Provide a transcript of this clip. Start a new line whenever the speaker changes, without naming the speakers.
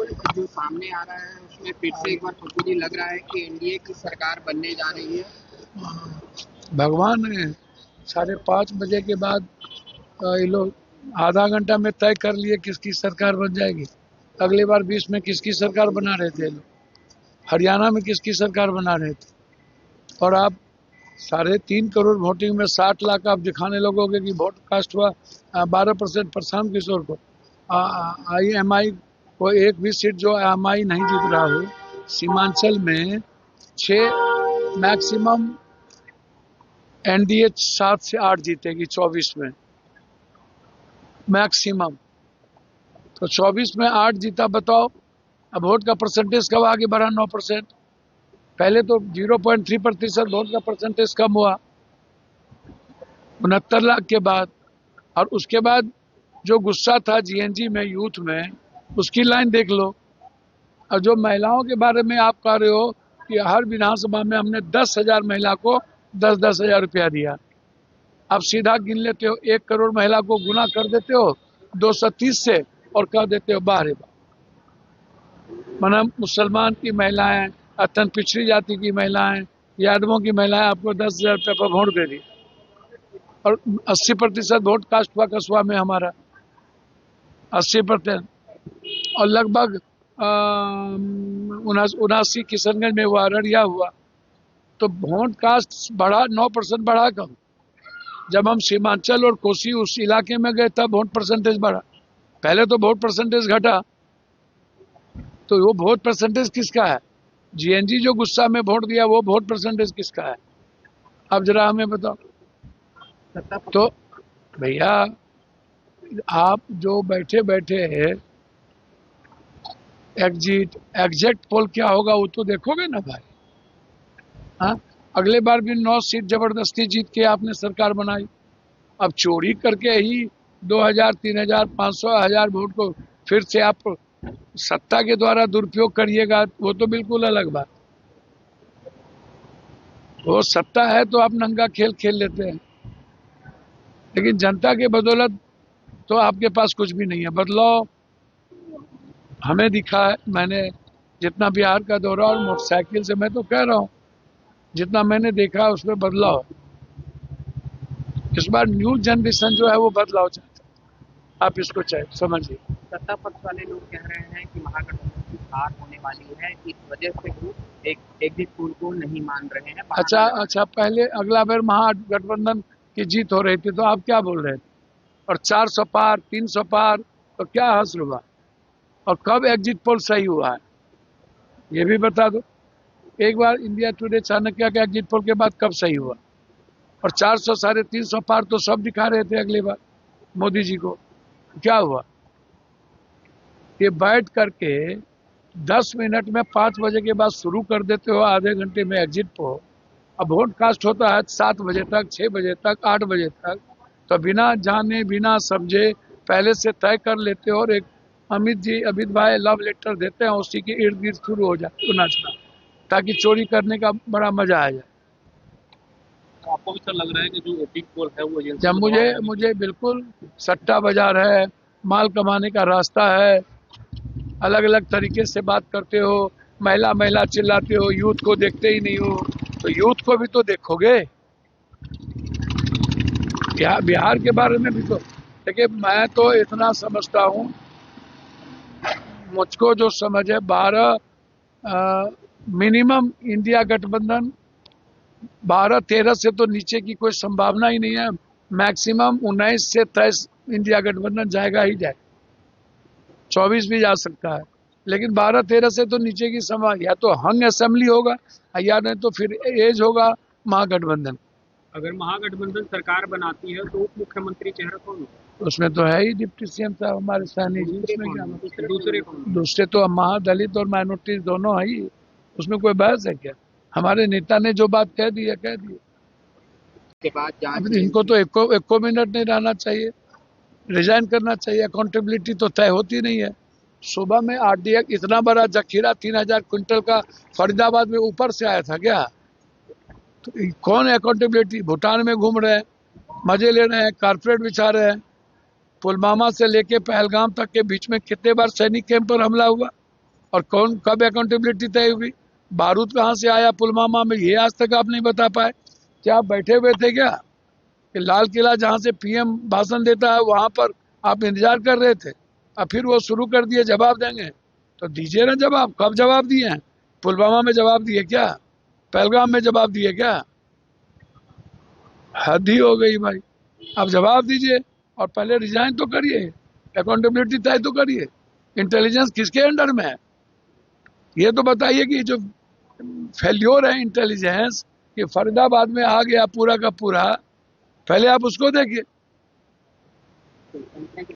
जो सामने आ रहा है उसमें फिर से एक बार पप्पू जी लग रहा है कि एनडीए की सरकार बनने जा रही है।
भगवान ने 5:30 बजे के बाद ये लोग आधा घंटा में तय कर लिए किसकी सरकार बन जाएगी। अगली बार 20 में किसकी सरकार बना रहे थे लोग, हरियाणा में किसकी सरकार बना रहे थे। और आप 3.5 करोड़ वोटिंग में 60 लाख आप दिखाने लगोगे कि वोट कास्ट हुआ 12% प्रशांत किशोर को। IMI को एक भी सीट जो IMI नहीं जीत रहा हो, सीमांचल में 6 मैक्सिमम, एनडीए 7 से 8 जीतेगी 24 में मैक्सिमम। तो 24 में 8 जीता, बताओ अब वोट का परसेंटेज कब आगे बढ़ा 9%। पहले तो 0.3% वोट का परसेंटेज कम हुआ 69 लाख के बाद। और उसके बाद जो गुस्सा था जीएनजी में, यूथ में, उसकी लाइन देख लो। और जो महिलाओं के बारे में आप कह रहे हो कि हर विधानसभा में हमने 10,000 महिला को 10-10 हजार रुपया दिया। आप सीधा गिन लेते हो, 1 करोड़ महिला को गुना कर देते हो 230 से और कह देते हो बाहर माना मुसलमान की महिलाएं, अत्यंत पिछड़ी जाति की महिलाएं, यादवों की महिलाएं आपको 10,000 रुपये पर वोट दे दी। और 80% वोट कास्ट हुआ कस्बा में हमारा, 80%। और लगभग 79 किशनगंज में हुआ, अररिया हुआ। तो वोट कास्ट बढ़ा, 9% बढ़ा कम। जब हम सीमांचल और कोसी उस इलाके में गए तब वोट परसेंटेज बढ़ा। पहले तो वोट परसेंटेज घटा। तो वो वोट परसेंटेज किसका है? जीएनजी जो गुस्सा में वोट दिया वो वोट परसेंटेज किसका है? अब जरा हमें बताओ। तो भैया आप जो बैठे बैठे एग्जैक्ट पोल क्या होगा वो तो देखोगे ना भाई। हाँ, अगले बार भी 9 सीट जबरदस्ती जीत के आपने सरकार बनाई। अब चोरी करके ही 2,000, 3,000, 500, 1,000 वोट को फिर से आप सत्ता के द्वारा दुरुपयोग करिएगा, वो तो बिल्कुल अलग बात। वो सत्ता है तो आप नंगा खेल खेल लेते हैं, लेकिन जनता के बदौलत तो आपके पास कुछ भी नहीं है। बदलाव हमें दिखा है, मैंने जितना बिहार का दौरा और मोटरसाइकिल से, मैं तो कह रहा हूँ जितना मैंने देखा उसमें बदलाव। इस बार न्यू जनरेशन जो है वो बदलाव चाहता है, आप इसको समझिए।
सत्ता पक्ष वाले लोग कह रहे हैं कि महागठबंधन की हार होने वाली है, इस वजह से वो एक एग्जिट पोल को नहीं मान रहे हैं।
अच्छा, पहले अगला बार महागठबंधन की जीत हो रही थी तो आप क्या बोल रहे थे? और 400 पार, 300 पार, तो क्या हासिल हुआ? और कब एग्जिट पोल सही हुआ है ये भी बता दो। एक बार इंडिया टुडे चाणक्य का एग्जिट पोल के बाद कब सही हुआ? और 400, 350 पार तो सब दिखा रहे थे अगली बार मोदी जी को। क्या हुआ? ये बैठ करके 10 मिनट में 5 बजे के बाद शुरू कर देते हो, आधे घंटे में एग्जिट पोल। अब वोट कास्ट होता है 7 बजे तक, 6 बजे तक, 8 बजे तक। तो बिना जाने बिना समझे पहले से तय कर लेते हो और एक अमित भाई लव लेटर देते हैं, उसी के इर्द गिर्द शुरू हो जाते हो नाचना, ताकि चोरी करने का बड़ा मजा आ जाए।
तो आपको भी सर लग रहा है कि जो एग्जिट पोल है वो
जब मुझे बिल्कुल सट्टा बाजार है, माल कमाने का रास्ता है, अलग अलग तरीके से बात करते हो, महिला महिला चिल्लाते हो, यूथ को देखते ही नहीं हो। तो यूथ को भी तो देखोगे, बिहार के बारे में भी तो। देखिए मैं तो इतना समझता हूँ, मुझको जो समझ है 12 मिनिमम इंडिया गठबंधन 12-13 से तो नीचे की कोई संभावना ही नहीं है। मैक्सिमम 19 से 23 इंडिया गठबंधन जाएगा ही जाएगा, 24 भी जा सकता है, लेकिन 12-13 से तो नीचे की संभावना, या तो हंग असेंबली होगा या नहीं तो फिर एज होगा महागठबंधन।
अगर महागठबंधन सरकार बनाती है तो उप मुख्यमंत्री चेहरा कौन होगा?
उसमें तो है ही डिप्टी सीएम साहब हमारे सैनी जी। उसमें क्या दूसरे तो महादलित और माइनॉरिटी दोनों है ही, उसमें कोई बहस है क्या? हमारे नेता ने जो बात कह दी है कह दी।
के बाद
इनको तो एको मिनट नहीं रहना चाहिए, रिजाइन करना चाहिए। अकाउंटेबिलिटी तो तय होती नहीं है। सुबह में आरडीएक्स इतना बड़ा जखीरा 3,000 क्विंटल का फरीदाबाद में ऊपर से आया था क्या? तो कौन अकाउंटेबिलिटी? भूटान में घूम रहे हैं, मजे ले रहे हैं, कारपेट बिछा रहे हैं। पुलवामा से लेके पहलगाम तक के बीच में कितने बार सैनिक कैंप पर हमला हुआ? और कौन कब अकाउंटेबिलिटी तय हुई? बारूद कहाँ से आया पुलवामा में, ये आज तक आप नहीं बता पाए। क्या आप बैठे हुए थे क्या कि लाल किला जहाँ से पीएम भाषण देता है वहां पर आप इंतजार कर रहे थे? अब फिर वो शुरू कर दिए जवाब देंगे, तो दीजिए ना जवाब। कब जवाब दिए हैं? पुलवामा में जवाब दिए क्या? पहलगाम में जवाब दिए क्या? हद ही हो गई भाई। आप जवाब दीजिए और पहले रिजाइन तो करिए, अकाउंटेबिलिटी तय तो करिए। इंटेलिजेंस किसके अंडर में है ये तो बताइए। कि जो फेल्योर है इंटेलिजेंस, कि फरीदाबाद में आ गया पूरा का पूरा, पहले आप उसको देखिए।
तो